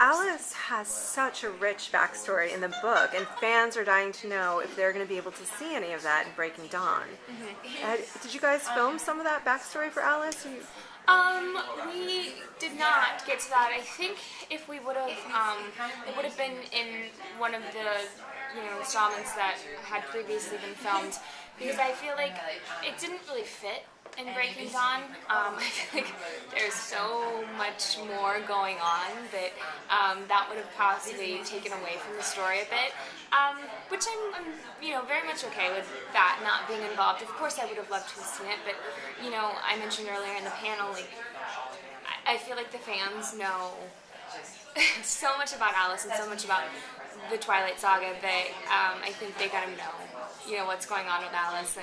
Alice has such a rich backstory in the book, and fans are dying to know if they're going to be able to see any of that in Breaking Dawn. Did you guys film some of that backstory for Alice? We did not get to that. I think if we would have, it would have been in one of the installments that had previously been filmed, because I feel like it didn't really fit in Breaking Dawn. I feel like there's so much more going on that that would have possibly taken away from the story a bit, which I'm very much okay with that not being involved. Of course I would have loved to have seen it, but I mentioned earlier in the panel, like, I feel like the fans know so much about Alice and so much about the Twilight saga that I think they gotta know what's going on with Alice,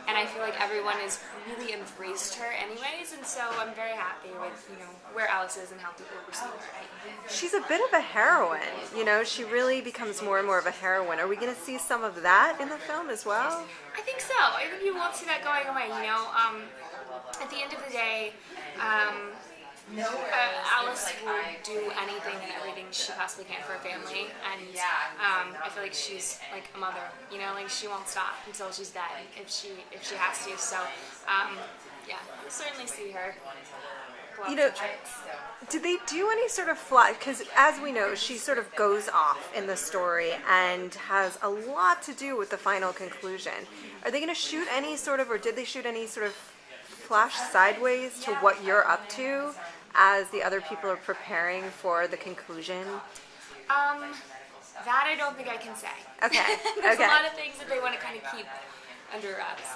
and I feel like everyone has really embraced her anyways, and so I'm very happy with where Alice is and how people receive her. She's a bit of a heroine, she really becomes more and more of a heroine. Are we going to see some of that in the film as well? I think so. I think you won't see that going away, At the end of the day, Alice will do anything and everything she possibly can for her family, and I feel like she's like a mother, like she won't stop until she's dead if she has to. So you'll certainly see her go up some tricks. Did they do any sort of fly? Because as we know, she sort of goes off in the story and has a lot to do with the final conclusion. Are they going to shoot any sort of, or did they shoot any sort of flash sideways to what you're up to as the other people are preparing for the conclusion? That I don't think I can say. Okay. There's a lot of things that they want to kind of keep under wraps.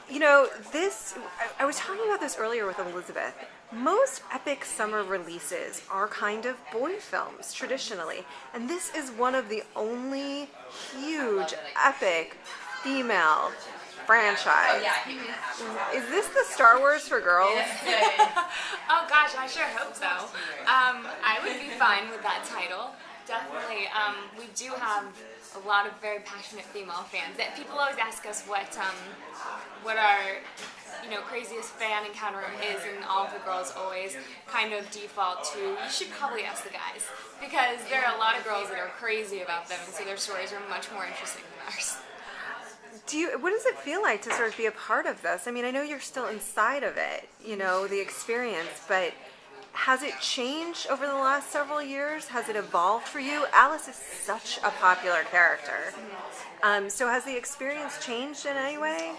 I was talking about this earlier with Elizabeth. Most epic summer releases are kind of boy films, traditionally. And this is one of the only huge, epic female franchise. Is this the Star Wars for girls? Oh gosh, I sure hope so. I would be fine with that title. Definitely. We do have a lot of very passionate female fans. That people always ask us what our craziest fan encounter is, and all of the girls always kind of default to, you should probably ask the guys, because there are a lot of girls that are crazy about them, and so their stories are much more interesting than ours. What does it feel like to sort of be a part of this? I mean, I know you're still inside of it, the experience, but has it changed over the last several years? Has it evolved for you? Alice is such a popular character. So has the experience changed in any way?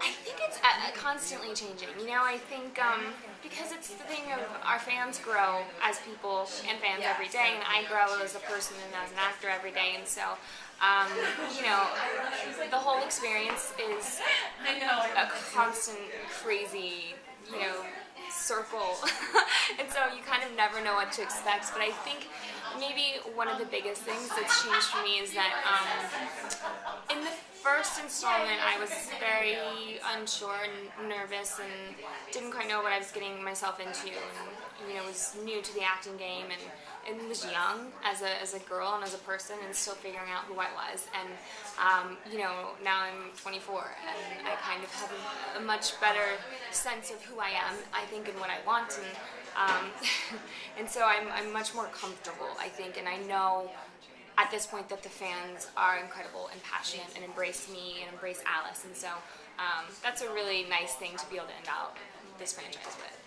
I think it's constantly changing. I think because it's the thing of our fans grow as people and fans every day, and I grow as a person and as an actor every day, and so the whole experience is a constant, crazy, circle, and so you kind of never know what to expect. But I think maybe one of the biggest things that's changed for me is that in the first installment I was very unsure and nervous and didn't quite know what I was getting myself into, and was new to the acting game, and was young as a girl and as a person, and still figuring out who I was. And now I'm 24, and I kind of have a much better sense of who I am, I think, and what I want, and and so I'm much more comfortable, I think, and I know at this point that the fans are incredible and passionate and embrace me and embrace Alice, and so that's a really nice thing to be able to end out this franchise with.